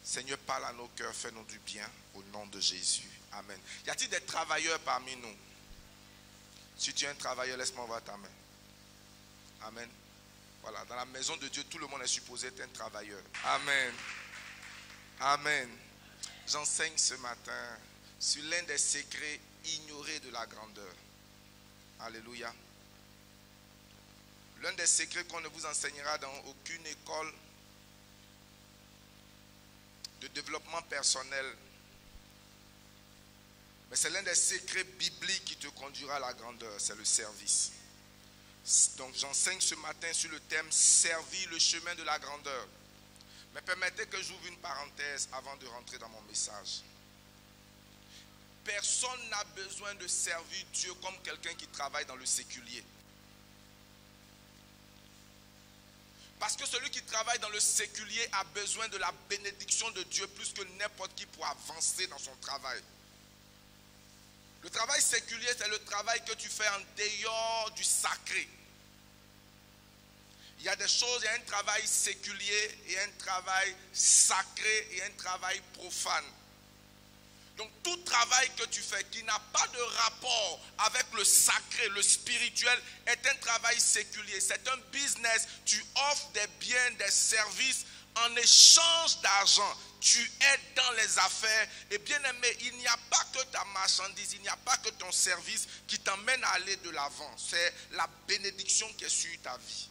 Seigneur, parle à nos cœurs, fais-nous du bien au nom de Jésus. Amen. Y a-t-il des travailleurs parmi nous? Si tu es un travailleur, laisse-moi voir ta main. Amen. Voilà, dans la maison de Dieu, tout le monde est supposé être un travailleur. Amen. Amen. J'enseigne ce matin sur l'un des secrets ignorés de la grandeur. Alléluia. L'un des secrets qu'on ne vous enseignera dans aucune école de développement personnel. Mais c'est l'un des secrets bibliques qui te conduira à la grandeur, c'est le service. Donc j'enseigne ce matin sur le thème « Servir le chemin de la grandeur ». Mais permettez que j'ouvre une parenthèse avant de rentrer dans mon message. Personne n'a besoin de servir Dieu comme quelqu'un qui travaille dans le séculier. Parce que celui qui travaille dans le séculier a besoin de la bénédiction de Dieu plus que n'importe qui pour avancer dans son travail. Le travail séculier, c'est le travail que tu fais en dehors du sacré. Il y a des choses, il y a un travail séculier, il y a un travail sacré et un travail profane. Donc tout travail que tu fais qui n'a pas de rapport avec le sacré, le spirituel, est un travail séculier. C'est un business. Tu offres des biens, des services en échange d'argent. Tu aides dans les affaires. Et bien aimé, il n'y a pas que ta marchandise, il n'y a pas que ton service qui t'emmène à aller de l'avant. C'est la bénédiction qui est sur ta vie.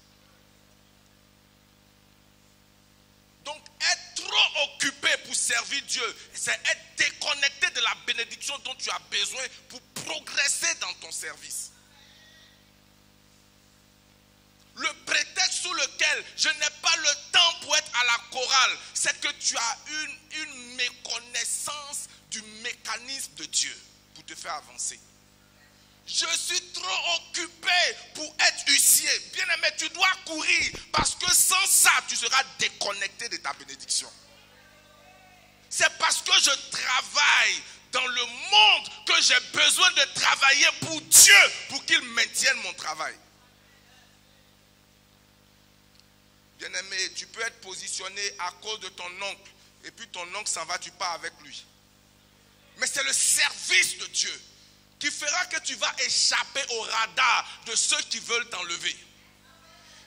Donc, être trop occupé pour servir Dieu, c'est être déconnecté de la bénédiction dont tu as besoin pour progresser dans ton service. Le prétexte sous lequel je n'ai pas le temps pour être à la chorale, c'est que tu as une méconnaissance du mécanisme de Dieu pour te faire avancer. Je suis trop occupé pour être huissier. Bien aimé, tu dois courir parce que sans ça, tu seras déconnecté de ta bénédiction. C'est parce que je travaille dans le monde que j'ai besoin de travailler pour Dieu pour qu'il maintienne mon travail. Bien aimé, tu peux être positionné à cause de ton oncle et puis ton oncle s'en va, tu pars avec lui. Mais c'est le service de Dieu qui fera que tu vas échapper au radar de ceux qui veulent t'enlever.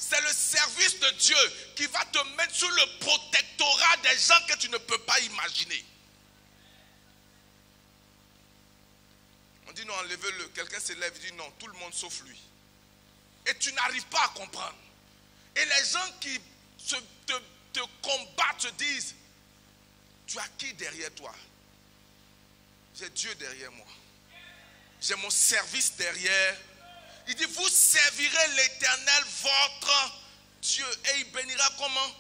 C'est le service de Dieu qui va te mettre sous le protectorat des gens que tu ne peux pas imaginer. On dit non, enlevez-le. Quelqu'un se lève et dit non, tout le monde sauf lui. Et tu n'arrives pas à comprendre. Et les gens qui te combattent se disent, tu as qui derrière toi? J'ai Dieu derrière moi. J'ai mon service derrière. Il dit, vous servirez l'Éternel, votre Dieu. Et il bénira comment?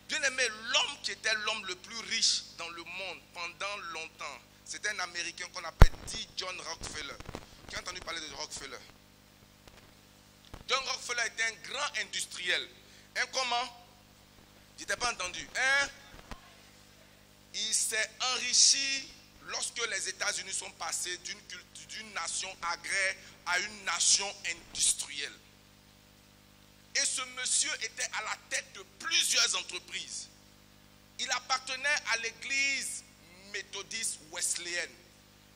Bien aimé, l'homme qui était l'homme le plus riche dans le monde pendant longtemps, c'était un Américain qu'on appelle John Rockefeller. Qui a entendu parler de Rockefeller? John Rockefeller était un grand industriel. Un comment? Je n'ai pas entendu. Il s'est enrichi lorsque les États-Unis sont passés d'une nation agraire à une nation industrielle. Et ce monsieur était à la tête de plusieurs entreprises. Il appartenait à l'église méthodiste wesleyenne.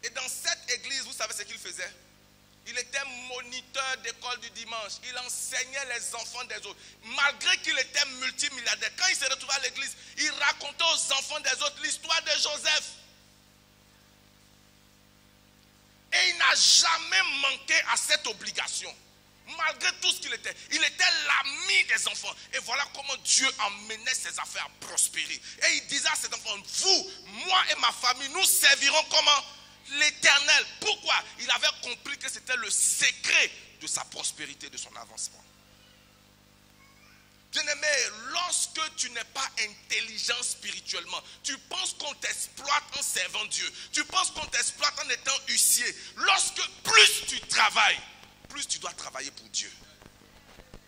Et dans cette église, vous savez ce qu'il faisait? Il était moniteur d'école du dimanche. Il enseignait les enfants des autres. Malgré qu'il était multimilliardaire, quand il se retrouvait à l'église, il racontait aux enfants des autres l'histoire de Joseph. Et il n'a jamais manqué à cette obligation. Malgré tout ce qu'il était. Il était l'ami des enfants. Et voilà comment Dieu emmenait ses affaires à prospérer. Et il disait à ses enfants, vous, moi et ma famille, nous servirons comment? L'Éternel. Pourquoi? Il avait compris que c'était le secret de sa prospérité, de son avancement. Bien-aimé, lorsque tu n'es pas intelligent spirituellement, tu penses qu'on t'exploite en servant Dieu. Tu penses qu'on t'exploite en étant huissier. Lorsque plus tu travailles, plus tu dois travailler pour Dieu.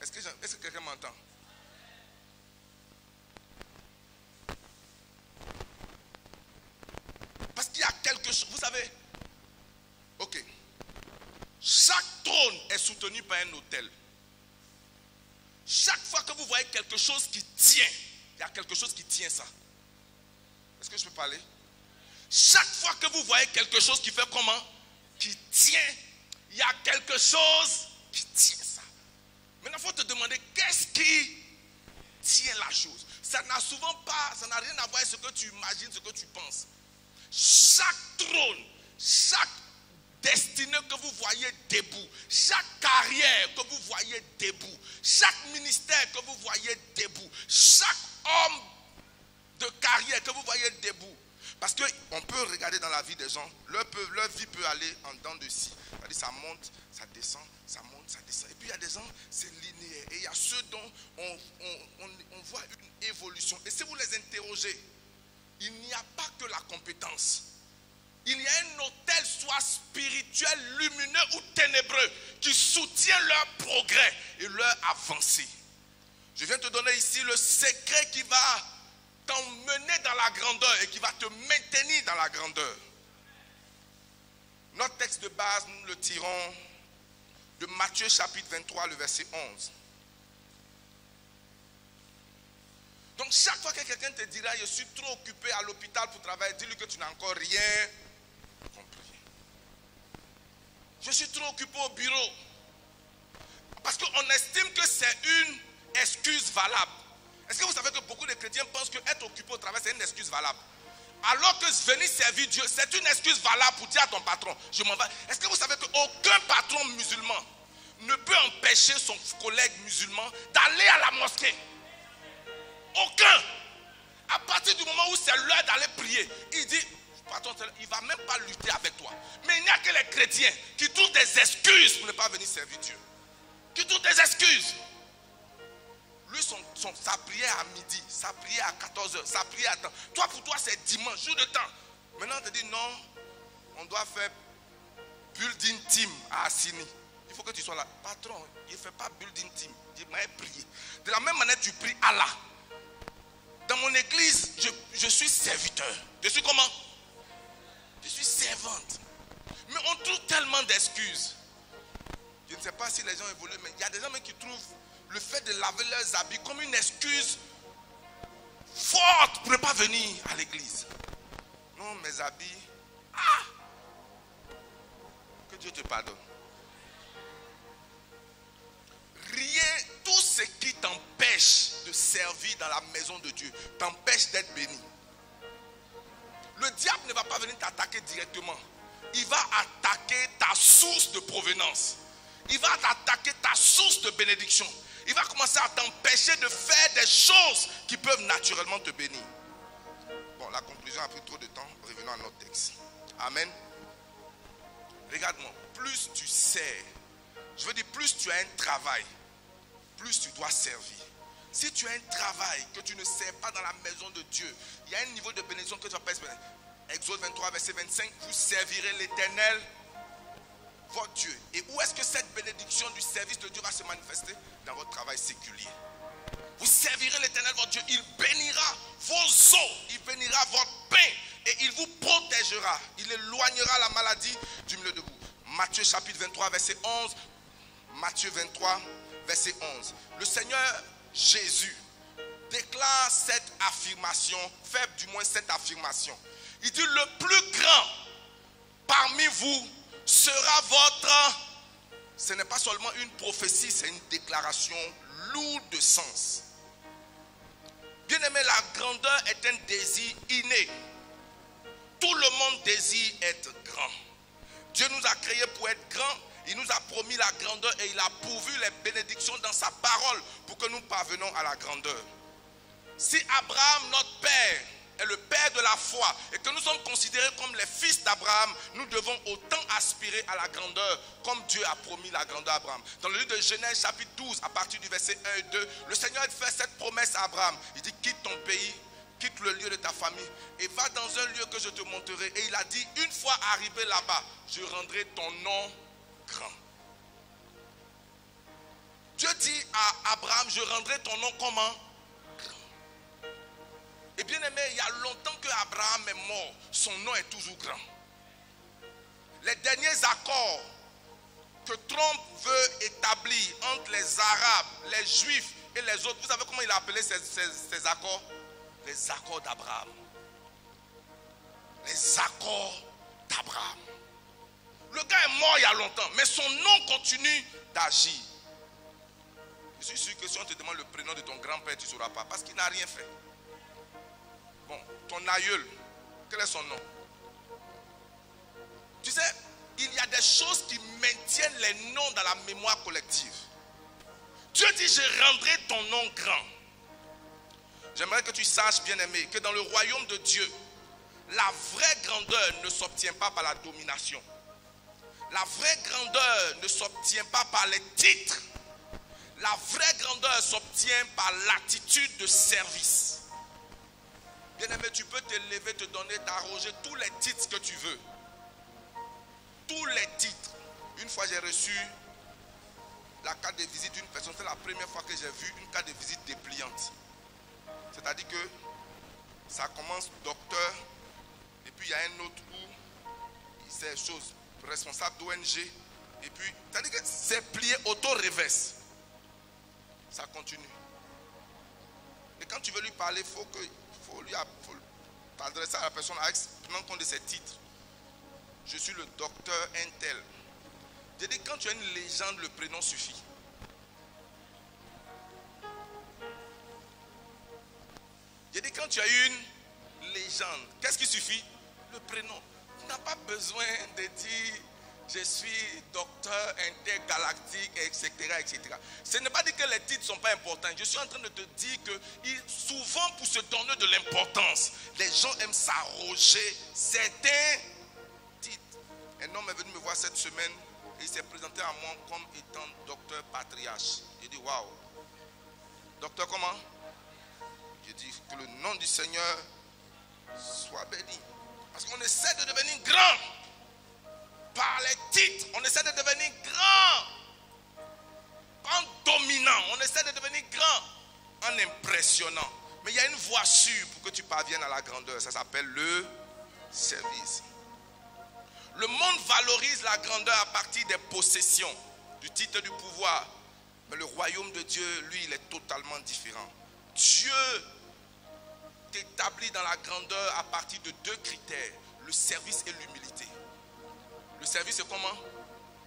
Est-ce que quelqu'un m'entend? Parce qu'il y a quelque chose, vous savez, ok, chaque trône est soutenu par un autel. Chaque fois que vous voyez quelque chose qui tient, il y a quelque chose qui tient ça. Est-ce que je peux parler? Chaque fois que vous voyez quelque chose qui fait comment? Qui tient, il y a quelque chose qui tient ça. Maintenant, il faut te demander qu'est-ce qui tient la chose. Ça n'a rien à voir avec ce que tu imagines, ce que tu penses. Chaque trône, chaque destinée que vous voyez debout, chaque carrière que vous voyez debout, chaque ministère que vous voyez debout, chaque homme de carrière que vous voyez debout. Parce qu'on peut regarder dans la vie des gens, leur vie peut aller en dents de scie. C'est-à-dire ça monte, ça descend, ça monte, ça descend. Et puis il y a des gens, c'est linéaire. Et il y a ceux dont on voit une évolution. Et si vous les interrogez, il n'y a pas que la compétence. Il y a un hôtel, soit spirituel, lumineux ou ténébreux, qui soutient leur progrès et leur avancée. Je viens te donner ici le secret qui va t'emmener dans la grandeur et qui va te maintenir dans la grandeur. Notre texte de base, nous le tirons de Matthieu chapitre 23, le verset 11. Donc chaque fois que quelqu'un te dira je suis trop occupé à l'hôpital pour travailler, dis-lui que tu n'as encore rien compris. Je suis trop occupé au bureau. Parce qu'on estime que c'est une excuse valable. Est-ce que vous savez que beaucoup de chrétiens pensent qu'être occupé au travail, c'est une excuse valable? Alors que venir servir Dieu, c'est une excuse valable pour dire à ton patron, je m'en vais. Est-ce que vous savez qu'aucun patron musulman ne peut empêcher son collègue musulman d'aller à la mosquée? Aucun. À partir du moment où c'est l'heure d'aller prier, il dit, patron, il ne va même pas lutter avec toi. Mais il n'y a que les chrétiens qui trouvent des excuses pour ne pas venir servir Dieu. Qui trouvent des excuses. Lui, sa prière à midi, sa prière à 14h, sa prière à temps. Toi, pour toi, c'est dimanche, jour de temps. Maintenant, on te dit non, on doit faire building team à Assini. Il faut que tu sois là. Patron, il ne fait pas building team. Il m'a prié. De la même manière, tu pries Allah. Dans mon église, je suis serviteur. Je suis comment? Je suis servante. Mais on trouve tellement d'excuses. Je ne sais pas si les gens évoluent, mais il y a des gens qui trouvent le fait de laver leurs habits comme une excuse forte pour ne pas venir à l'église. Non, mes habits. Ah! Que Dieu te pardonne. Rien, tout ce qui t'empêche de servir dans la maison de Dieu t'empêche d'être béni. Le diable ne va pas venir t'attaquer directement. Il va attaquer ta source de provenance. Il va attaquer ta source de bénédiction. Il va commencer à t'empêcher de faire des choses qui peuvent naturellement te bénir. Bon, la conclusion a pris trop de temps. Revenons à notre texte. Amen. Regarde-moi. Plus tu sers, je veux dire, plus tu as un travail, plus tu dois servir. Si tu as un travail que tu ne sers pas dans la maison de Dieu, il y a un niveau de bénédiction que tu vas pas espérer. Exode 23, verset 25, vous servirez l'Éternel, votre Dieu. Et où est-ce que cette bénédiction du service de Dieu va se manifester? Dans votre travail séculier. Vous servirez l'Éternel, votre Dieu. Il bénira vos os, il bénira votre pain et il vous protégera. Il éloignera la maladie du milieu de vous. Matthieu chapitre 23, verset 11. Matthieu 23, verset 11. Le Seigneur Jésus déclare cette affirmation, faible du moins cette affirmation. Il dit, le plus grand parmi vous sera votre... Ce n'est pas seulement une prophétie, c'est une déclaration lourde de sens. Bien aimé, la grandeur est un désir inné. Tout le monde désire être grand. Dieu nous a créés pour être grands. Il nous a promis la grandeur et il a pourvu les bénédictions dans sa parole pour que nous parvenions à la grandeur. Si Abraham, notre père, est le père de la foi et que nous sommes considérés comme les fils d'Abraham, nous devons autant aspirer à la grandeur comme Dieu a promis la grandeur à Abraham. Dans le livre de Genèse chapitre 12, à partir du verset 1 et 2, le Seigneur fait cette promesse à Abraham. Il dit, quitte ton pays, quitte le lieu de ta famille et va dans un lieu que je te montrerai. Et il a dit, une fois arrivé là-bas, je rendrai ton nom grand. Dieu dit à Abraham, je rendrai ton nom comment? Et bien aimé, il y a longtemps que Abraham est mort, son nom est toujours grand. Les derniers accords que Trump veut établir entre les Arabes, les Juifs et les autres, vous savez comment il a appelé ces accords? Les accords d'Abraham. les accords d'Abraham. Le gars est mort il y a longtemps, mais son nom continue d'agir. Je suis sûr que si on te demande le prénom de ton grand-père, tu ne sauras pas, parce qu'il n'a rien fait. Bon, ton aïeul, quel est son nom? Tu sais, il y a des choses qui maintiennent les noms dans la mémoire collective. Dieu dit, je rendrai ton nom grand. J'aimerais que tu saches, bien-aimé, que dans le royaume de Dieu, la vraie grandeur ne s'obtient pas par la domination. La vraie grandeur ne s'obtient pas par les titres. La vraie grandeur s'obtient par l'attitude de service. Bien-aimé, tu peux te lever, te donner, t'arroger tous les titres que tu veux. Tous les titres. Une fois, j'ai reçu la carte de visite d'une personne. C'est la première fois que j'ai vu une carte de visite dépliante. C'est-à-dire que ça commence docteur, et puis il y a un autre où c'est chose responsable d'ONG, et puis c'est-à-dire que c'est plié auto-reverse. Ça continue. Et quand tu veux lui parler, il faut t'adresser à la personne avec prenant compte de ses titres. Je suis le docteur Intel. J'ai dit, quand tu as une légende, le prénom suffit. J'ai dit, quand tu as une légende, qu'est-ce qui suffit? Le prénom. Tu n'as pas besoin de dire, je suis docteur intergalactique, etc., etc. Ce n'est pas dire que les titres ne sont pas importants. Je suis en train de te dire que souvent, pour se donner de l'importance, les gens aiment s'arroger certains titres. Un homme est venu me voir cette semaine et il s'est présenté à moi comme étant docteur patriarche. J'ai dit, waouh. Docteur comment? J'ai dit que le nom du Seigneur soit béni. Parce qu'on essaie de devenir grand. Par les titres, on essaie de devenir grand. En dominant, on essaie de devenir grand. En impressionnant. Mais il y a une voie sûre pour que tu parviennes à la grandeur. Ça s'appelle le service. Le monde valorise la grandeur à partir des possessions, du titre, du pouvoir. Mais le royaume de Dieu, lui, il est totalement différent. Dieu t'établit dans la grandeur à partir de deux critères, le service et l'humilité. Le service, c'est comment?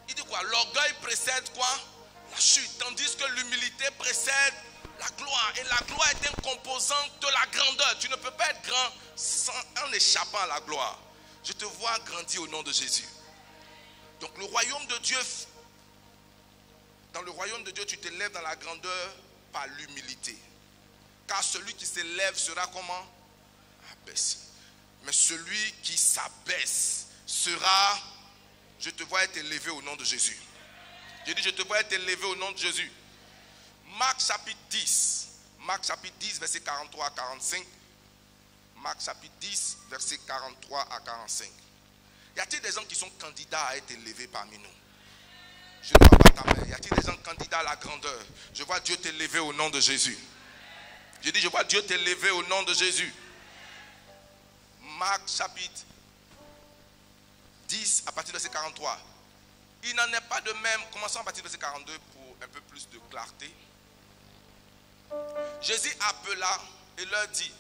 Il dit quoi? L'orgueil précède quoi? La chute. Tandis que l'humilité précède la gloire. Et la gloire est une composante de la grandeur. Tu ne peux pas être grand en échappant à la gloire. Je te vois grandir au nom de Jésus. Donc le royaume de Dieu, dans le royaume de Dieu, tu te lèves dans la grandeur par l'humilité. Car celui qui s'élève sera comment? Abaissé. Mais celui qui s'abaisse sera, je te vois être élevé au nom de Jésus. J'ai dit, je te vois être élevé au nom de Jésus. Marc chapitre 10. Marc chapitre 10, verset 43 à 45. Marc chapitre 10, verset 43 à 45. Y a-t-il des gens qui sont candidats à être élevés parmi nous? Je ne vois pas ta main. Y a-t-il des gens candidats à la grandeur? Je vois Dieu t'élever au nom de Jésus. J'ai dit, je vois Dieu t'élever au nom de Jésus. Marc chapitre 10, à partir de verset 43. Il n'en est pas de même. Commençons à partir de verset 42 pour un peu plus de clarté. Jésus appela et leur dit,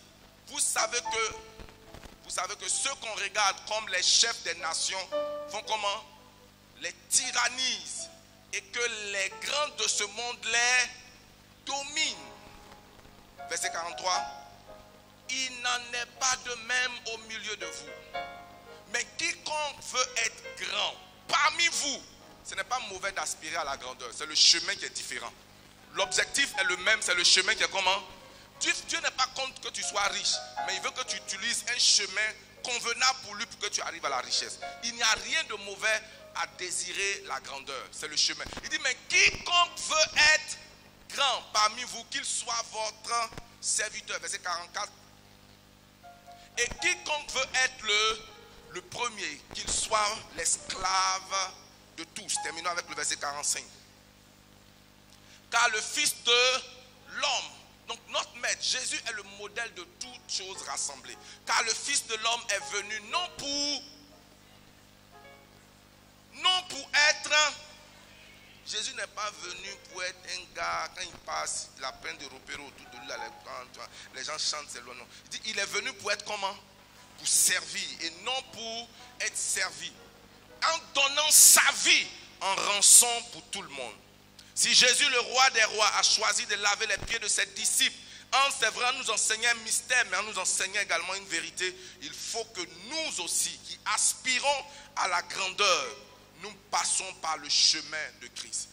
vous savez que ceux qu'on regarde comme les chefs des nations font comment? Les tyrannisent et que les grands de ce monde les dominent. Verset 43. Il n'en est pas de même au milieu de vous. Mais quiconque veut être grand parmi vous, ce n'est pas mauvais d'aspirer à la grandeur. C'est le chemin qui est différent. L'objectif est le même, c'est le chemin qui est comment? Dieu n'est pas contre que tu sois riche, mais il veut que tu utilises un chemin convenable pour lui pour que tu arrives à la richesse. Il n'y a rien de mauvais à désirer la grandeur. C'est le chemin. Il dit, mais quiconque veut être grand parmi vous, qu'il soit votre serviteur. Verset 44. Et quiconque veut être le premier, qu'il soit l'esclave de tous. Terminons avec le verset 45. Car le Fils de l'homme, donc notre maître, Jésus est le modèle de toutes choses rassemblées. Car le Fils de l'homme est venu non pour être... Jésus n'est pas venu pour être un gars, quand il passe, il a plein de repères autour de lui, les gens chantent, c'est le nom. Il dit, il est venu pour être comment? pour servir et non pour être servi. En donnant sa vie en rançon pour tout le monde. Si Jésus, le roi des rois, a choisi de laver les pieds de ses disciples, c'est vrai, en nous enseignant un mystère, mais en nous enseignant également une vérité, il faut que nous aussi, qui aspirons à la grandeur, nous passons par le chemin de Christ.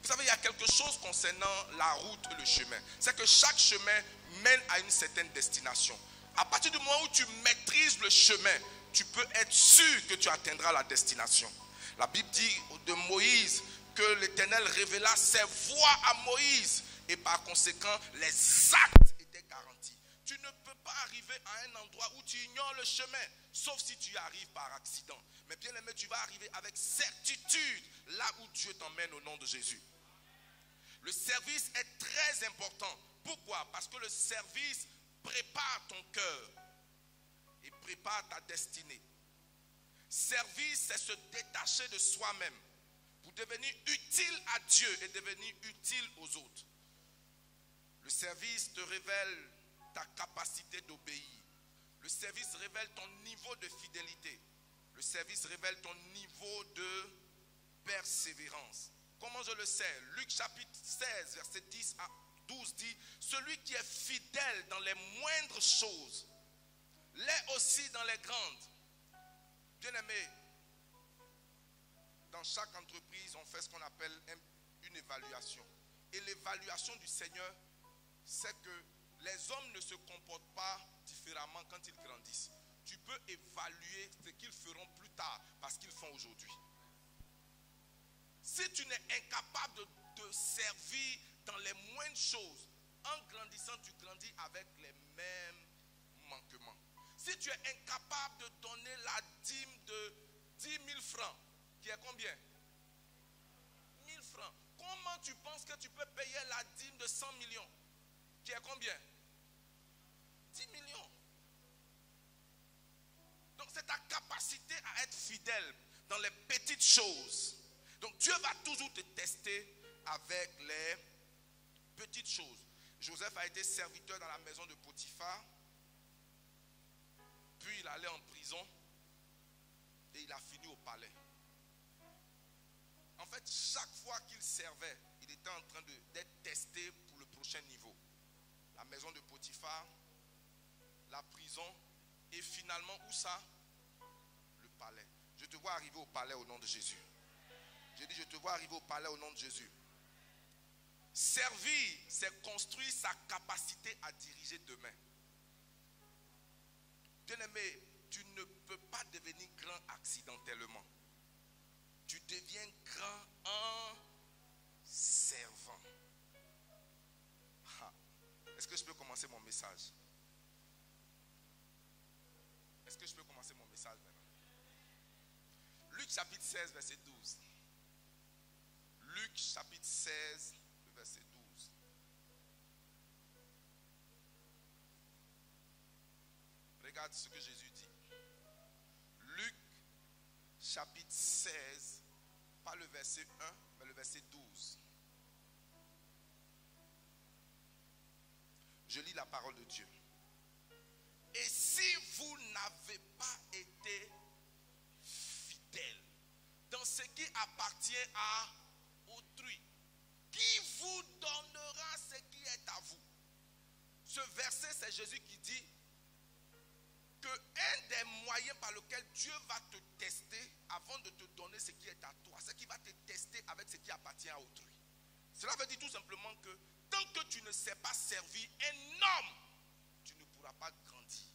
Vous savez, il y a quelque chose concernant la route et le chemin. C'est que chaque chemin mène à une certaine destination. À partir du moment où tu maîtrises le chemin, tu peux être sûr que tu atteindras la destination. La Bible dit de Moïse que l'Éternel révéla ses voies à Moïse et par conséquent les actes étaient garantis. Tu ne peux pas arriver à un endroit où tu ignores le chemin, sauf si tu y arrives par accident. Mais bien aimé, tu vas arriver avec certitude là où Dieu t'emmène au nom de Jésus. Le service est très important. Pourquoi? Parce que le service prépare ton cœur et prépare ta destinée. Service, c'est se détacher de soi-même pour devenir utile à Dieu et devenir utile aux autres. Le service te révèle ta capacité d'obéir. Le service révèle ton niveau de fidélité. Le service révèle ton niveau de persévérance. Comment je le sais? Luc chapitre 16, verset 10 à 12 dit, celui qui est fidèle dans les moindres choses, l'est aussi dans les grandes. Bien-aimé, dans chaque entreprise, on fait ce qu'on appelle une évaluation. Et l'évaluation du Seigneur, c'est que les hommes ne se comportent pas différemment quand ils grandissent. Tu peux évaluer ce qu'ils feront plus tard parce qu'ils font aujourd'hui. Si tu n'es incapable de servir dans les moindres choses, en grandissant, tu grandis avec les mêmes manquements. Si tu es incapable de donner la dîme de 10 000 francs, qui est combien? 1000 francs. Comment tu penses que tu peux payer la dîme de 100 millions, qui est combien? 10 millions. Donc c'est ta capacité à être fidèle dans les petites choses. Donc Dieu va toujours te tester avec les petites choses. Joseph a été serviteur dans la maison de Potiphar. Puis il allait en prison. Et il a fini au palais. En fait, chaque fois qu'il servait, il était en train d'être testé pour le prochain niveau. La maison de Potiphar, la prison, et finalement, où ça? Le palais. Je te vois arriver au palais au nom de Jésus. J'ai dit, je te vois arriver au palais au nom de Jésus. Servir, c'est construire sa capacité à diriger demain. Bien-aimé, tu ne peux pas devenir grand accidentellement. Tu deviens grand en servant. Est-ce que je peux commencer mon message? Est-ce que je peux commencer mon message maintenant? Luc chapitre 16, verset 12. Luc chapitre 16, verset 12. Regarde ce que Jésus dit. Luc chapitre 16, pas le verset 1, mais le verset 12. Je lis la parole de Dieu. Et si vous n'avez pas été fidèle dans ce qui appartient à autrui, qui vous donnera ce qui est à vous? Ce verset, c'est Jésus qui dit que un des moyens par lequel Dieu va te tester avant de te donner ce qui est à toi, c'est qu'il va te tester avec ce qui appartient à autrui. Cela veut dire tout simplement que tant que tu ne sais pas servir un homme, tu ne pourras pas grandir.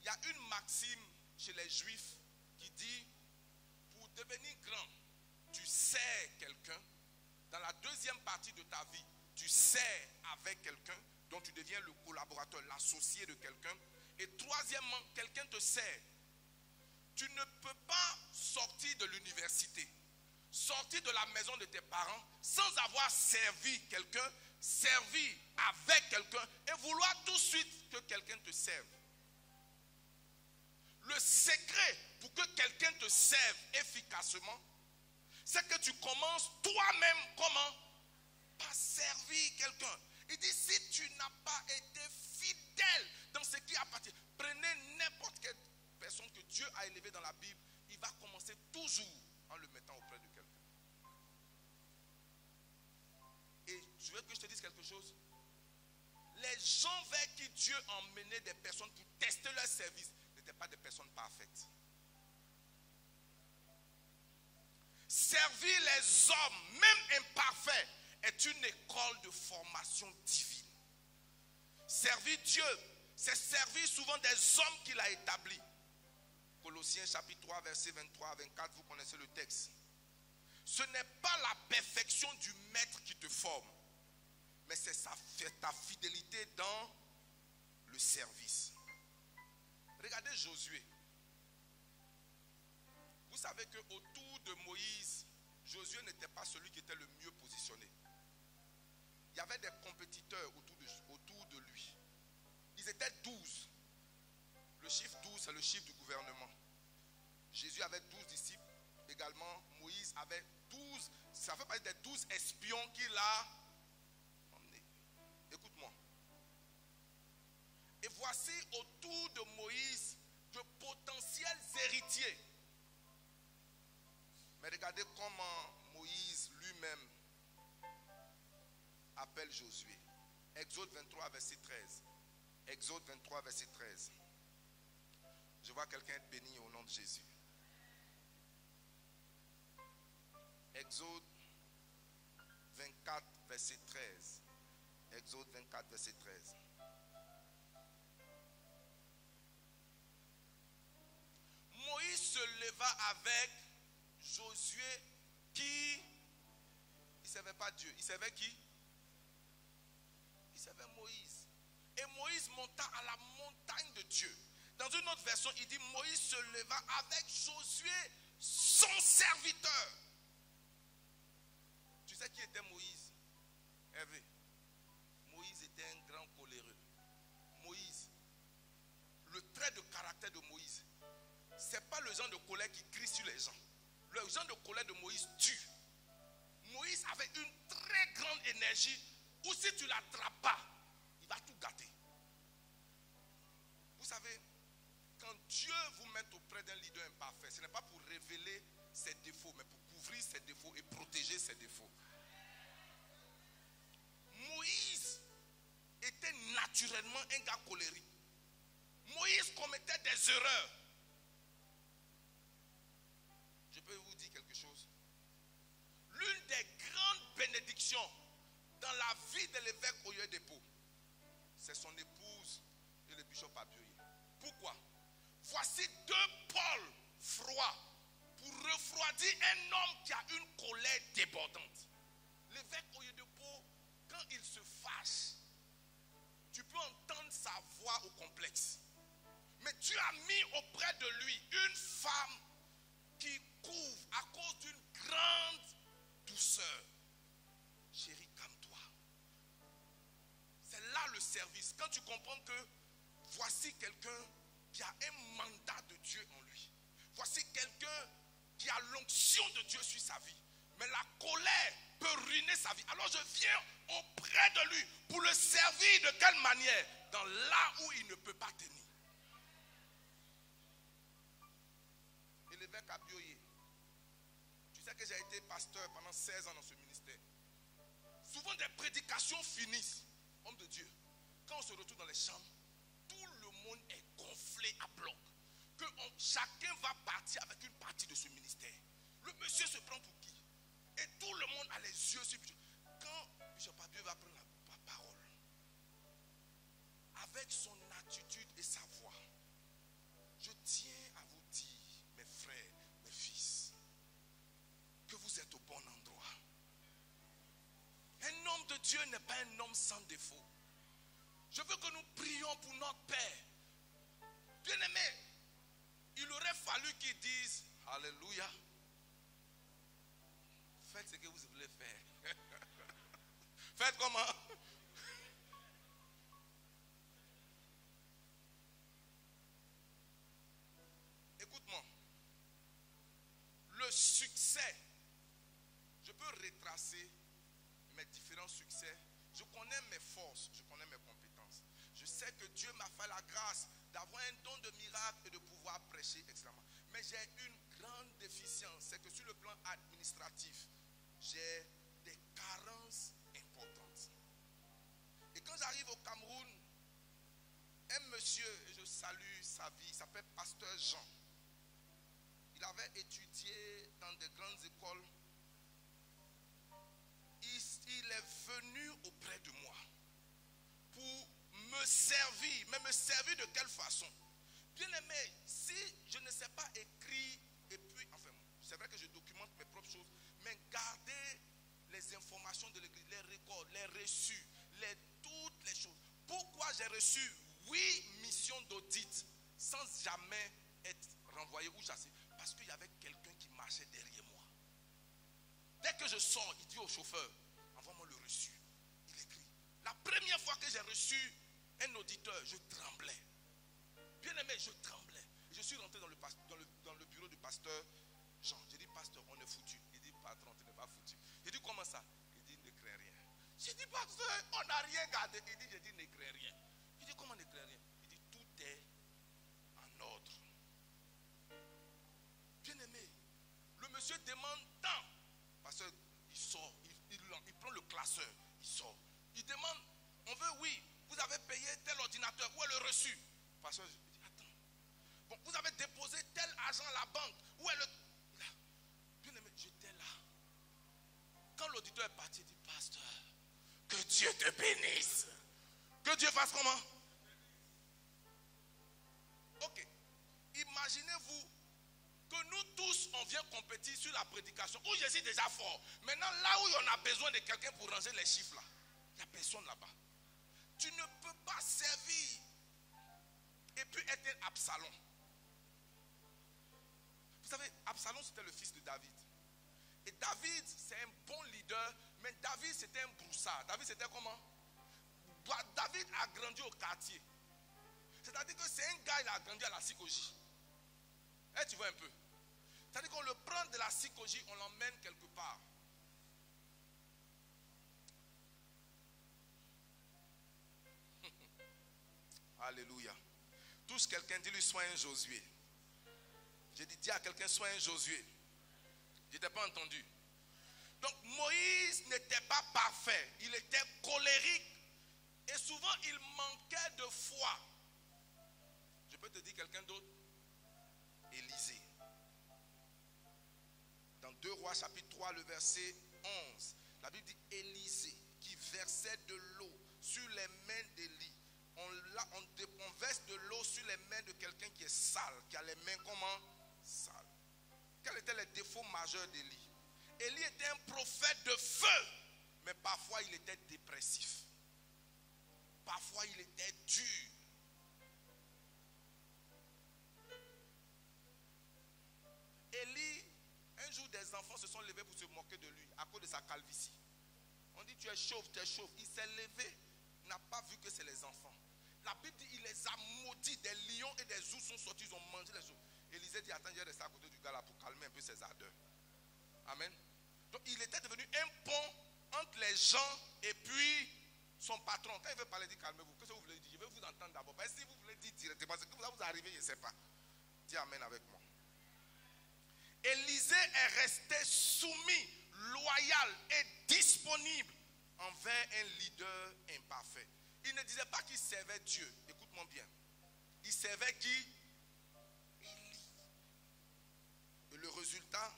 Il y a une maxime chez les Juifs qui dit, pour devenir grand, tu sers quelqu'un. Dans la deuxième partie de ta vie, tu sers avec quelqu'un, dont tu deviens le collaborateur, l'associé de quelqu'un. Et troisièmement, quelqu'un te sert. Tu ne peux pas sortir de l'université, sortir de la maison de tes parents sans avoir servi quelqu'un, servi avec quelqu'un et vouloir tout de suite que quelqu'un te serve. Le secret pour que quelqu'un te serve efficacement, c'est que tu commences toi-même comment? Par servir quelqu'un. Il dit, si tu n'as pas été fidèle dans ce envers qui Dieu emmenait des personnes pour tester leur service n'étaient pas des personnes parfaites. Servir les hommes, même imparfaits, est une école de formation divine. Servir Dieu, c'est servir souvent des hommes qu'il a établis. Colossiens chapitre 3, verset 23 à 24, vous connaissez le texte. Ce n'est pas la perfection du maître qui te forme, mais c'est ta fidélité dans le service. Regardez Josué. Vous savez qu'autour de Moïse, Josué n'était pas celui qui était le mieux positionné. Il y avait des compétiteurs autour de lui. Ils étaient 12. Le chiffre 12, c'est le chiffre du gouvernement. Jésus avait 12 disciples. Également, Moïse avait 12. Ça fait partie des 12 espions qu'il a emmenés. Écoute-moi. Et voici autour de Moïse de potentiels héritiers. Mais regardez comment Moïse lui-même appelle Josué. Exode 23, verset 13. Exode 23, verset 13. Je vois quelqu'un être béni au nom de Jésus. Exode 24, verset 13. Exode 24, verset 13. Moïse se leva avec Josué qui... Il ne servait pas Dieu. Il servait qui? Il servait Moïse. Et Moïse monta à la montagne de Dieu. Dans une autre version, il dit Moïse se leva avec Josué, son serviteur. Tu sais qui était Moïse? Hervé. Moïse était un grand coléreux. Moïse, le trait de caractère de Moïse, ce n'est pas le genre de colère qui crie sur les gens. Le genre de colère de Moïse tue. Moïse avait une très grande énergie où si tu ne l'attrapes pas, il va tout gâter. Vous savez, quand Dieu vous met auprès d'un leader imparfait, ce n'est pas pour révéler ses défauts, mais pour couvrir ses défauts et protéger ses défauts. Moïse était naturellement un gars colérique. Moïse commettait des erreurs. Je peux vous dire quelque chose. L'une des grandes bénédictions dans la vie de l'évêque Oyedepo, c'est son épouse et le bishop Abioye. Pourquoi? Voici deux pôles froids pour refroidir un homme qui a une colère débordante. L'évêque Oyedepo, quand il se fâche, tu peux entendre sa voix au complexe. Mais Dieu a mis auprès de lui une femme qui couvre à cause d'une grande douceur. Chérie, calme-toi. C'est là le service. Quand tu comprends que voici quelqu'un qui a un mandat de Dieu en lui. Voici quelqu'un qui a l'onction de Dieu sur sa vie. Mais la colère peut ruiner sa vie. Alors je viens auprès de lui pour le servir de quelle manière? Dans là où il ne peut pas tenir. Et l'évêque Abioye, tu sais que j'ai été pasteur pendant 16 ans dans ce ministère. Souvent des prédications finissent, homme de Dieu. Quand on se retrouve dans les chambres, tout le monde est gonflé à bloc. Que chacun va partir avec une partie de ce ministère. Le monsieur se prend pour qui? Et tout le monde a les yeux sur Bishop. Quand Bishop Abioye va prendre la parole, avec son attitude et sa voix, je tiens à vous dire, mes frères, mes fils, que vous êtes au bon endroit. Un homme de Dieu n'est pas un homme sans défaut. Je veux que nous prions pour notre Père. Bien-aimé, il aurait fallu qu'il dise Alléluia. Faites ce que vous voulez faire. Faites comment? Écoute-moi. Le succès, je peux retracer mes différents succès. Je connais mes forces, je connais mes compétences. Je sais que Dieu m'a fait la grâce d'avoir un don de miracle et de pouvoir prêcher extrêmement. Mais j'ai une grande déficience, c'est que sur le plan administratif, j'ai des carences importantes. Et quand j'arrive au Cameroun, monsieur, et je salue sa vie, il s'appelle Pasteur Jean. Il avait étudié dans de grandes écoles. Il est venu auprès de moi pour me servir. Mais me servir de quelle façon? Bien aimé, si je ne sais pas écrire, et puis, enfin, c'est vrai que je documente mes propres choses, mais garder les informations de l'église, les records, les reçus, toutes les choses. Pourquoi j'ai reçu 8 missions d'audit sans jamais être renvoyé ou chassé? Parce qu'il y avait quelqu'un qui marchait derrière moi. Dès que je sors, il dit au chauffeur, envoie-moi le reçu. Il écrit. La première fois que j'ai reçu un auditeur, je tremblais. Bien aimé, je tremblais. Je suis rentré dans le bureau du pasteur Jean. J'ai dit, pasteur, on est foutu. Il dit, patron, tu n'es pas foutu. J'ai dit, comment ça? Il dit, ne crains rien. J'ai dit, pasteur, on n'a rien gardé. Il dit, j'ai dit, ne crains rien. Il dit, comment ne crains rien? Il dit, tout est en ordre. Bien aimé, le monsieur demande tant. Parce qu'il sort, il prend le classeur, il sort. Il demande, on veut, oui, vous avez payé tel ordinateur, où est le reçu? Parce que je dis, attends. Bon, vous avez déposé tel argent à la banque, où est le... Là. Bien aimé, j'étais là. Quand l'auditeur est parti, il dit, pasteur, que Dieu te bénisse. Que Dieu fasse comment? Ok. Imaginez-vous que nous tous, on vient compétir sur la prédication, où je suis déjà fort. Maintenant, là où on a besoin de quelqu'un pour ranger les chiffres, là, il n'y a personne là-bas. Tu ne peux pas servir et puis être un Absalom. Vous savez, Absalom, c'était le fils de David. Et David, c'est un bon leader, mais David, c'était un broussard. David, c'était comment? David a grandi au quartier. C'est-à-dire que c'est un gars, il a grandi à la psychologie. Et tu vois un peu. C'est-à-dire qu'on le prend de la psychologie, on l'emmène quelque part. Alléluia. Tous quelqu'un dit lui, sois un Josué. J'ai dit, dis à quelqu'un, sois un Josué. Je n'étais pas entendu. Donc Moïse n'était pas parfait. Il était colérique. Et souvent il manquait de foi. Je peux te dire quelqu'un d'autre? Élisée. Dans 2 Rois chapitre 3, le verset 11, la Bible dit Élisée qui versait de l'eau sur les mains d'Élie. On verse de l'eau sur les mains de quelqu'un qui est sale, qui a les mains comment? Sales. Quels étaient les défauts majeurs d'Élie? Élie était un prophète de feu, mais parfois il était dépressif. Parfois il était dur. Élie, un jour des enfants se sont levés pour se moquer de lui à cause de sa calvitie. On dit tu es chauve, tu es chauve. Il s'est levé, il n'a pas vu que c'est les enfants. La Bible dit il les a maudits, des lions et des ours sont sortis, ils ont mangé les ours. Élisée dit attends, je vais rester à côté du gars là pour calmer un peu ses ardeurs. Amen. Donc il était devenu un pont entre les gens et puis son patron. Quand il veut parler, il dit calmez-vous. Qu'est-ce que vous voulez dire? Je vais vous entendre d'abord. Mais si vous voulez dire directement, c'est que vous arrivez, je ne sais pas. Dis amen avec moi. Élisée est resté soumis, loyal et disponible envers un leader imparfait. Il ne disait pas qu'il servait Dieu. Écoute-moi bien. Il servait qui? Élie. Et le résultat,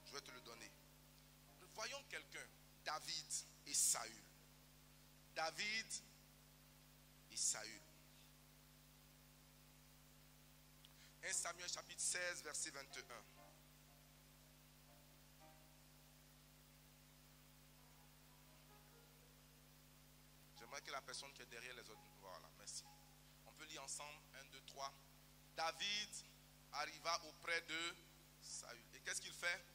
je vais te le donner. Voyons quelqu'un, David et Saül. David et Saül. 1 Samuel chapitre 16, verset 21. J'aimerais que la personne qui est derrière les autres, voilà, merci. On peut lire ensemble, 1, 2, 3. David arriva auprès de Saül. Et qu'est-ce qu'il fait?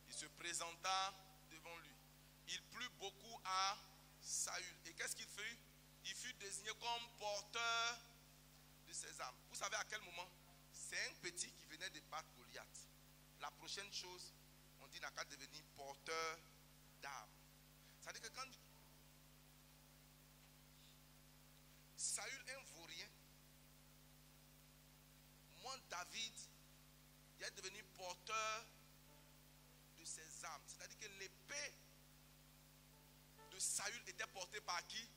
Il se présenta devant lui. Il plut beaucoup à Saül. Et qu'est-ce qu'il fit? Il fut désigné comme porteur de ses armes. Vous savez à quel moment? C'est un petit qui venait de battre Goliath. La prochaine chose, on dit n'a qu'à devenir porteur d'armes. C'est-à-dire que quand Saül est un vaurien, moi David, il est devenu porteur de ses armes. C'est-à-dire que l'épée de Saül était portée par qui?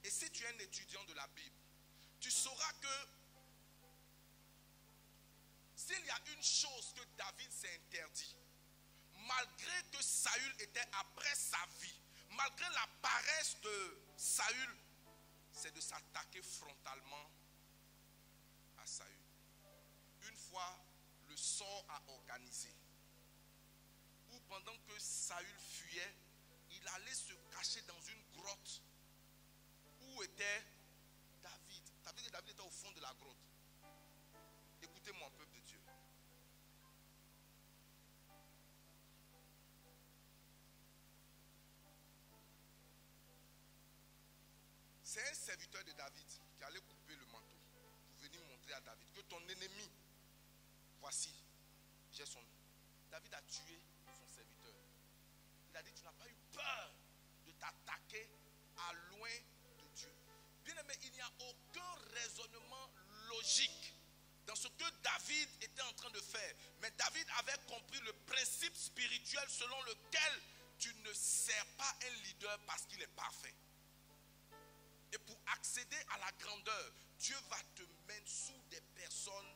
Et si tu es un étudiant de la Bible, tu sauras que s'il y a une chose que David s'est interdit, malgré que Saül était après sa vie, malgré la paresse de Saül, c'est de s'attaquer frontalement à Saül. Une fois, le sort a organisé, où pendant que Saül fuyait, il allait se cacher dans une grotte où était David. David était au fond de la grotte. Écoutez-moi, peuple de Dieu. C'est un serviteur de David qui allait couper le manteau pour venir montrer à David que ton ennemi, voici, j'ai son nom. David a tué son serviteur. Il a dit, tu n'as pas eu peur de t'attaquer à loin de Dieu. Bien aimé, il n'y a aucun raisonnement logique dans ce que David était en train de faire. Mais David avait compris le principe spirituel selon lequel tu ne sers pas un leader parce qu'il est parfait. Et pour accéder à la grandeur, Dieu va te mettre sous des personnes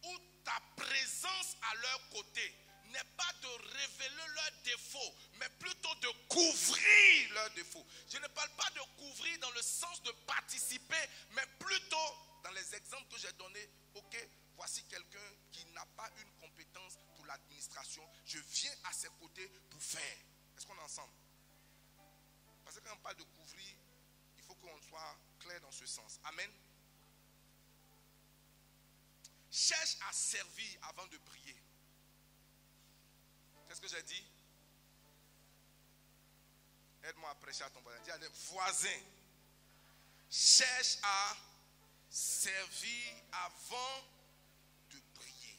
où ta présence à leur côté n'est pas de révéler leurs défauts, mais plutôt de couvrir leurs défauts. Je ne parle pas de couvrir dans le sens de participer, mais plutôt dans les exemples que j'ai donnés. Ok, voici quelqu'un qui n'a pas une compétence pour l'administration. Je viens à ses côtés pour faire. Est-ce qu'on est ensemble? Parce que quand on parle de couvrir, il faut qu'on soit clair dans ce sens. Amen. Cherche à servir avant de prier. Qu'est-ce que j'ai dit? Aide-moi à prêcher à ton voisin. Dis à tes voisins, cherche à servir avant de prier.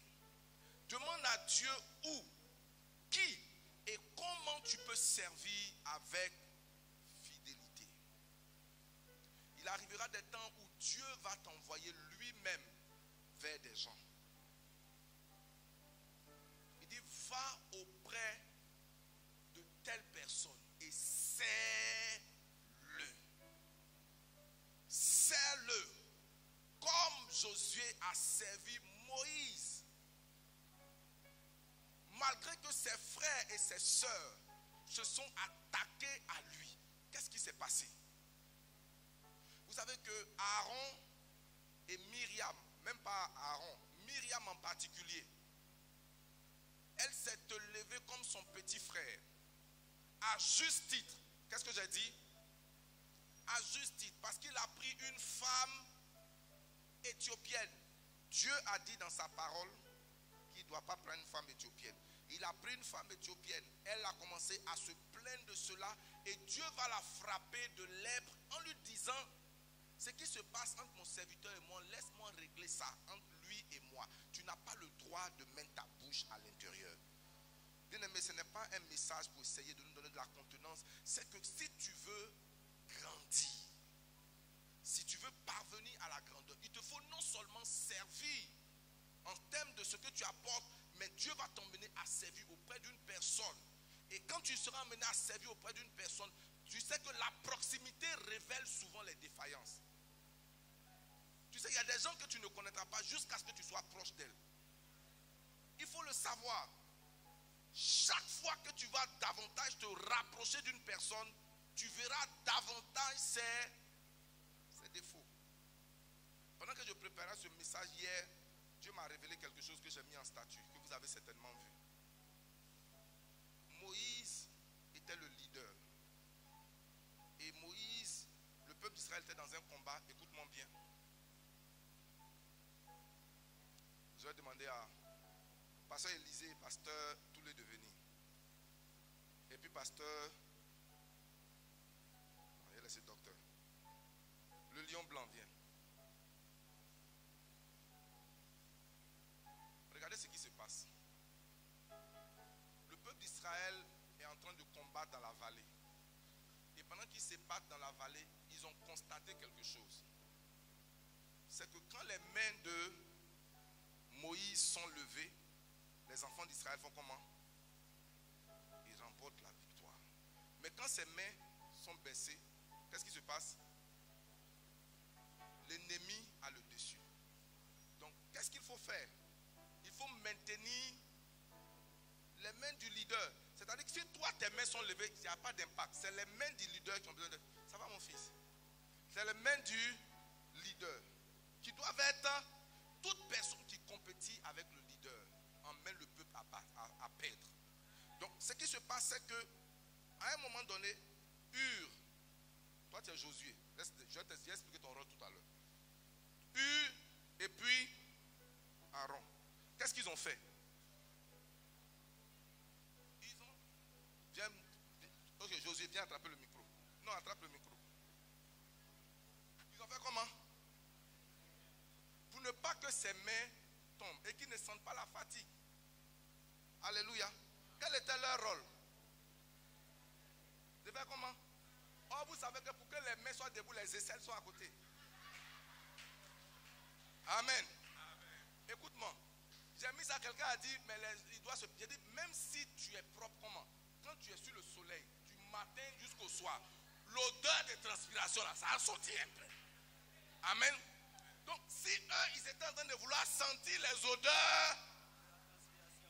Demande à Dieu où, qui et comment tu peux servir avec fidélité. Il arrivera des temps où Dieu va t'envoyer lui-même vers des gens. Il dit, va auprès de telle personne et sers-le. Sers-le. Comme Josué a servi Moïse. Malgré que ses frères et ses sœurs se sont attaqués à lui. Qu'est-ce qui s'est passé? Vous savez que Aaron et Myriam, même pas Aaron, Myriam en particulier, elle s'est élevée comme son petit frère. À juste titre. Qu'est-ce que j'ai dit? À juste titre. Parce qu'il a pris une femme éthiopienne. Dieu a dit dans sa parole qu'il ne doit pas prendre une femme éthiopienne. Il a pris une femme éthiopienne. Elle a commencé à se plaindre de cela. Et Dieu va la frapper de lèpre en lui disant, ce qui se passe entre mon serviteur et moi, laisse-moi régler ça entre lui et moi. Tu n'as pas le droit de mettre ta bouche à l'intérieur. Bien aimé, ce n'est pas un message pour essayer de nous donner de la contenance. C'est que si tu veux grandir, si tu veux parvenir à la grandeur, il te faut non seulement servir en termes de ce que tu apportes, mais Dieu va t'emmener à servir auprès d'une personne. Et quand tu seras amené à servir auprès d'une personne, tu sais que la proximité révèle souvent les défaillances. Tu sais, il y a des gens que tu ne connaîtras pas jusqu'à ce que tu sois proche d'elles. Il faut le savoir. Chaque fois que tu vas davantage te rapprocher d'une personne, tu verras davantage ses défauts. Pendant que je préparais ce message hier, Dieu m'a révélé quelque chose que j'ai mis en statut, que vous avez certainement vu. Moïse était le leader. Et Moïse, le peuple d'Israël était dans un combat, écoute-moi bien. Je vais demander à pasteur Élisée et pasteur tous les deux venir. Et puis pasteur, il est ce docteur. Le lion blanc vient. Regardez ce qui se passe. Le peuple d'Israël est en train de combattre dans la vallée. Et pendant qu'ils se battent dans la vallée, ils ont constaté quelque chose. C'est que quand les mains de Moïse sont levées, les enfants d'Israël font comment? Ils remportent la victoire. Mais quand ces mains sont baissées, qu'est-ce qui se passe? L'ennemi a le dessus. Donc, qu'est-ce qu'il faut faire? Il faut maintenir les mains du leader. C'est-à-dire que si toi, tes mains sont levées, il n'y a pas d'impact. C'est les mains du leader qui ont besoin de... Ça va, mon fils? C'est les mains du leader qui doivent être... Toute personne qui compétit avec le leader emmène le peuple à perdre. Donc, ce qui se passe, c'est que à un moment donné, Hur, toi tu es Josué, je vais t'expliquer ton rôle tout à l'heure. Hur et puis Aaron. Qu'est-ce qu'ils ont fait? Ils ont... Viens, ok, Josué, viens attraper le micro. Non, attrape le micro. Ils ont fait comment? Pour ne pas que ses mains tombent et qu'ils ne sentent pas la fatigue. Alléluia. Quel était leur rôle? De faire comment? Oh, vous savez que pour que les mains soient debout, les aisselles soient à côté. Amen. Écoute-moi. J'ai mis ça, quelqu'un a dit, mais il doit se... J'ai dit, même si tu es propre, comment? Quand tu es sur le soleil, du matin jusqu'au soir, l'odeur de transpiration, là, ça a sorti un peu. Amen. Donc, si eux, ils étaient en train de vouloir sentir les odeurs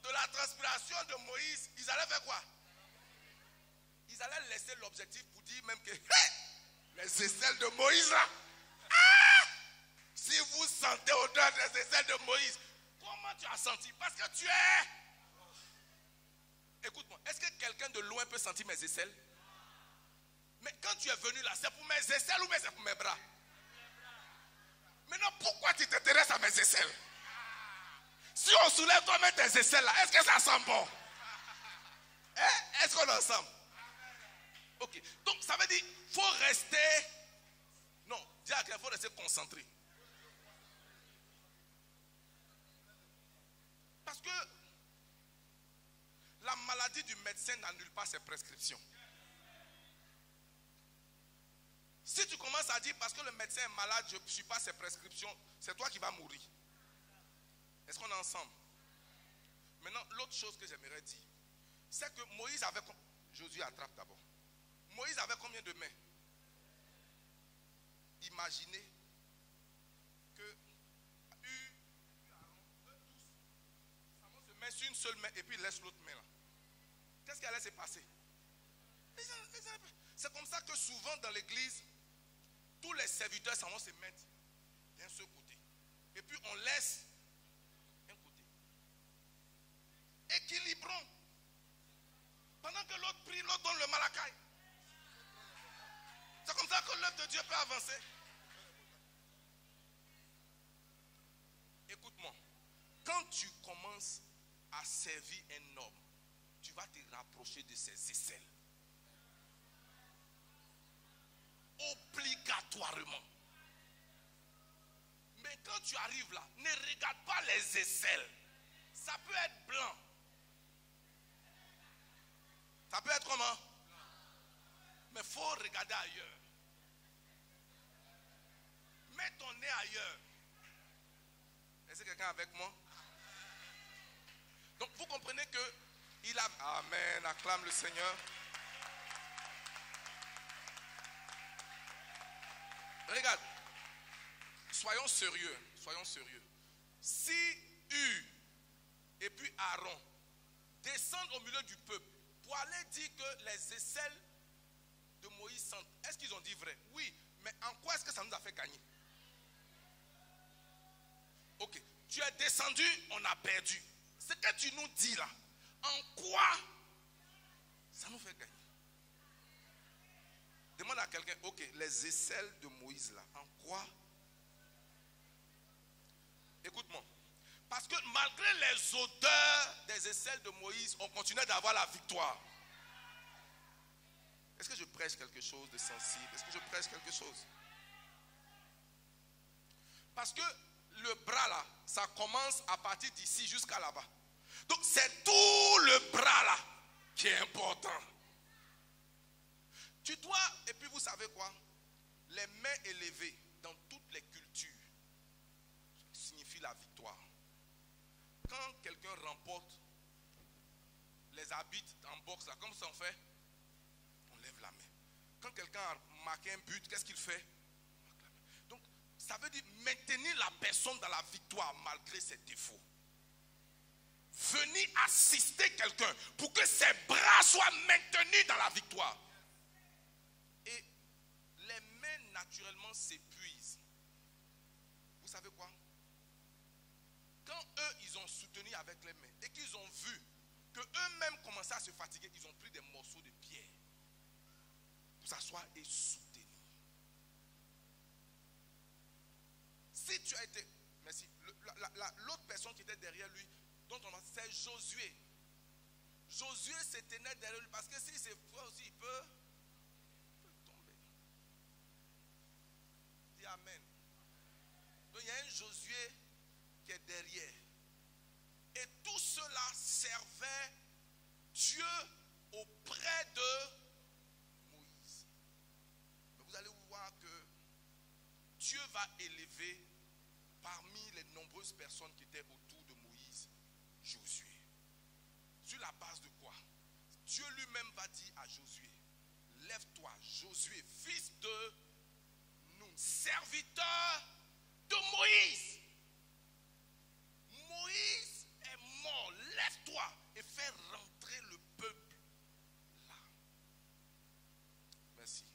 de la transpiration de Moïse, ils allaient faire quoi? Ils allaient laisser l'objectif pour dire même que les aisselles de Moïse là, si vous sentez l'odeur des aisselles de Moïse, comment tu as senti? Parce que tu es... Écoute-moi, est-ce que quelqu'un de loin peut sentir mes aisselles? Mais quand tu es venu là, c'est pour mes aisselles ou c'est pour mes bras? Maintenant, pourquoi tu t'intéresses à mes aisselles? Si on soulève toi-même tes aisselles là, est-ce que ça sent bon? Est-ce qu'on est ensemble? Ok. Donc, ça veut dire qu'il faut rester... Non, dis à quelqu'un, il faut rester concentré. Parce que la maladie du médecin n'annule pas ses prescriptions. Si tu commences à dire parce que le médecin est malade, je ne suis pas ses prescriptions, c'est toi qui vas mourir. Est-ce qu'on est ensemble? Maintenant, l'autre chose que j'aimerais dire, c'est que Moïse avait... Josué attrape d'abord. Moïse avait combien de mains? Imaginez que eux tous se met sur une seule main et puis il laisse l'autre main là. Qu'est-ce qui allait se passer? C'est comme ça que souvent dans l'église, tous les serviteurs vont se mettre d'un seul côté. Et puis on laisse un côté. Équilibrons. Pendant que l'autre prie, l'autre donne le malakai. C'est comme ça que l'œuvre de Dieu peut avancer. Écoute-moi. Quand tu commences à servir un homme, tu vas te rapprocher de ses aisselles. Obligatoirement. Mais quand tu arrives là, ne regarde pas les aisselles. Ça peut être blanc. Ça peut être comment? Mais il faut regarder ailleurs. Mets ton nez ailleurs. Est-ce que quelqu'un est avec moi? Donc vous comprenez que il a... Amen, acclame le Seigneur. Regarde, soyons sérieux, soyons sérieux. Si Hur et puis Aaron descendent au milieu du peuple pour aller dire que les aisselles de Moïse sentent, est-ce qu'ils ont dit vrai? Oui, mais en quoi est-ce que ça nous a fait gagner? Ok, tu es descendu, on a perdu. Ce que tu nous dis là, en quoi ça nous fait gagner? Demande à quelqu'un, ok, les aisselles de Moïse là, en quoi? Écoute-moi. Parce que malgré les odeurs des aisselles de Moïse, on continuait d'avoir la victoire. Est-ce que je prêche quelque chose de sensible? Est-ce que je prêche quelque chose? Parce que le bras là, ça commence à partir d'ici jusqu'à là-bas. Donc c'est tout le bras là qui est important. Tu dois, et puis vous savez quoi? Les mains élevées dans toutes les cultures signifient la victoire. Quand quelqu'un remporte les habits en boxe là, comme ça on fait, on lève la main. Quand quelqu'un marqué un but, qu'est-ce qu'il fait? Donc, ça veut dire maintenir la personne dans la victoire malgré ses défauts. Venir assister quelqu'un pour que ses bras soient maintenus dans la victoire. Et les mains naturellement s'épuisent. Vous savez quoi? Quand eux, ils ont soutenu avec les mains et qu'ils ont vu que eux-mêmes commençaient à se fatiguer, ils ont pris des morceaux de pierre pour s'asseoir et soutenir. Si tu as été... Merci. L'autre personne qui était derrière lui, dont on a... c'est Josué. Josué se tenait derrière lui parce que s'il se voit aussi, il peut tomber. Dis Amen. Donc il y a un Josué qui est derrière. Et tout cela servait Dieu auprès de Moïse. Mais vous allez voir que Dieu va élever parmi les nombreuses personnes qui étaient autour de Moïse, Josué. Sur la base de quoi? Dieu lui-même va dire à Josué, lève-toi, Josué, fils de Nun, serviteur de Moïse. Moïse est mort, lève-toi et fais rentrer le peuple là. Merci.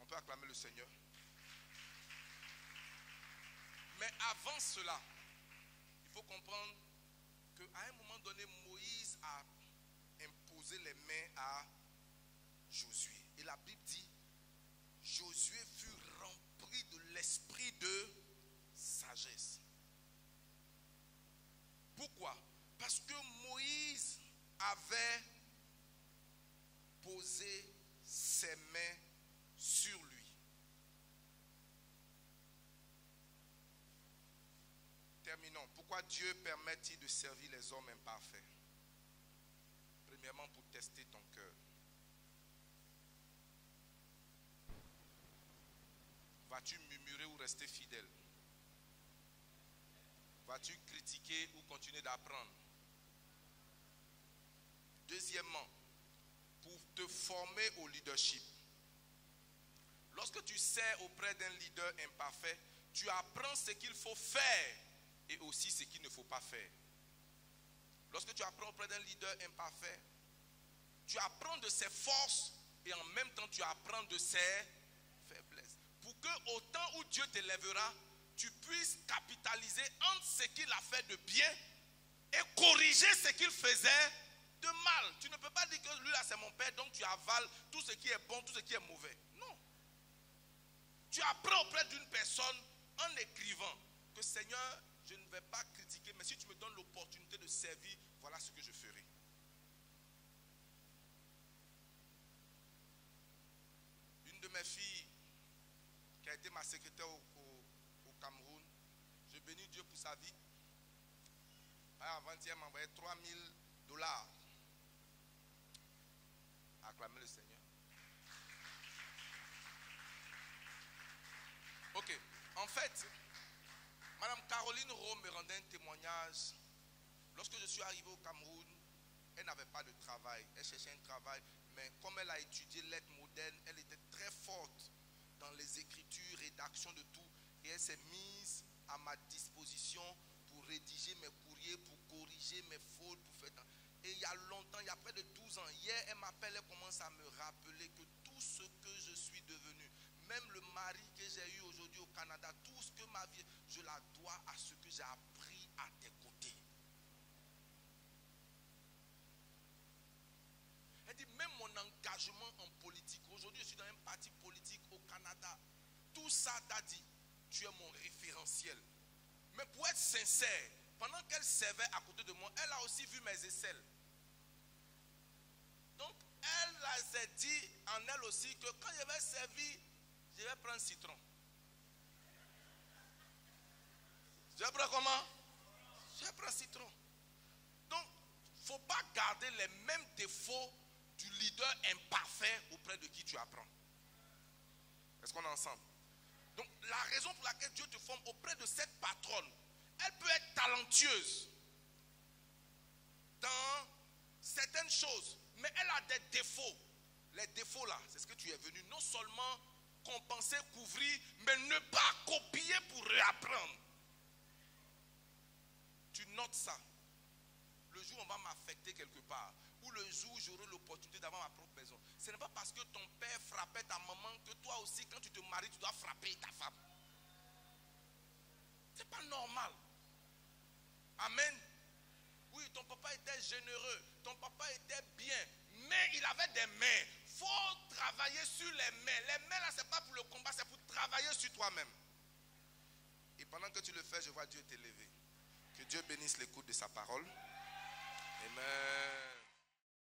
On peut acclamer le Seigneur. Mais avant cela, il faut comprendre qu'à un moment donné, Moïse a imposé les mains à Josué. Et la Bible dit, Josué fut rempli de l'esprit de sagesse. Pourquoi? Parce que Moïse avait posé ses mains sur lui. Terminons. Pourquoi Dieu permet-il de servir les hommes imparfaits? Premièrement, pour tester ton cœur. Vas-tu murmurer ou rester fidèle? Vas-tu critiquer ou continuer d'apprendre? Deuxièmement, pour te former au leadership. Lorsque tu sers auprès d'un leader imparfait, tu apprends ce qu'il faut faire et aussi ce qu'il ne faut pas faire. Lorsque tu apprends auprès d'un leader imparfait, tu apprends de ses forces et en même temps tu apprends de ses faiblesses. Pour que au temps où Dieu t'élèvera, tu puisses capitaliser entre ce qu'il a fait de bien et corriger ce qu'il faisait de mal. Tu ne peux pas dire que lui là c'est mon père, donc tu avales tout ce qui est bon, tout ce qui est mauvais. Non. Tu apprends auprès d'une personne en écrivant que Seigneur, je ne vais pas critiquer, mais si tu me donnes l'opportunité de servir, voilà ce que je ferai. Une de mes filles, qui a été ma secrétaire au Cameroun, je bénis Dieu pour sa vie. Avant-hier, elle m'a envoyé $3000. Acclamez le Seigneur. Ok, en fait, Madame Caroline Rome me rendait un témoignage. Lorsque je suis arrivé au Cameroun, elle n'avait pas de travail. Elle cherchait un travail, mais comme elle a étudié lettres modernes, elle était très forte dans les écritures, rédaction de tout. Et elle s'est mise à ma disposition pour rédiger mes courriers, pour corriger mes fautes, pour faire... Et il y a longtemps, il y a près de 12 ans, hier, elle m'appelle, elle commence à me rappeler que tout ce que je suis devenu, même le mari que j'ai eu aujourd'hui au Canada, tout ce que ma vie, je la dois à ce que j'ai appris à tes côtés. Elle dit, même mon engagement en politique, aujourd'hui je suis dans un parti politique au Canada, tout ça t'a dit, tu es mon référentiel. Mais pour être sincère, pendant qu'elle servait à côté de moi, elle a aussi vu mes aisselles. Donc, elle s'est dit en elle aussi que quand je vais servir, je vais prendre citron. Je vais prendre comment? Je vais prendre citron. Donc, il ne faut pas garder les mêmes défauts du leader imparfait auprès de qui tu apprends. Est-ce qu'on est ensemble? Donc, la raison pour laquelle Dieu te forme auprès de cette patronne, elle peut être talentueuse dans certaines choses, mais elle a des défauts. Les défauts là, c'est ce que tu es venu non seulement compenser, couvrir, mais ne pas copier pour réapprendre. Tu notes ça. Le jour où on va m'affecter quelque part, ou le jour où j'aurai l'opportunité d'avoir ma propre maison, ce n'est pas parce que ton père frappait ta maman que toi aussi, quand tu te maries, tu dois frapper ta femme. C'est pas normal. Amen. Oui, ton papa était généreux, ton papa était bien, mais il avait des mains. Il faut travailler sur les mains. Les mains là, ce n'est pas pour le combat, c'est pour travailler sur toi-même. Et pendant que tu le fais, je vois Dieu t'élever. Que Dieu bénisse l'écoute de sa parole. Amen.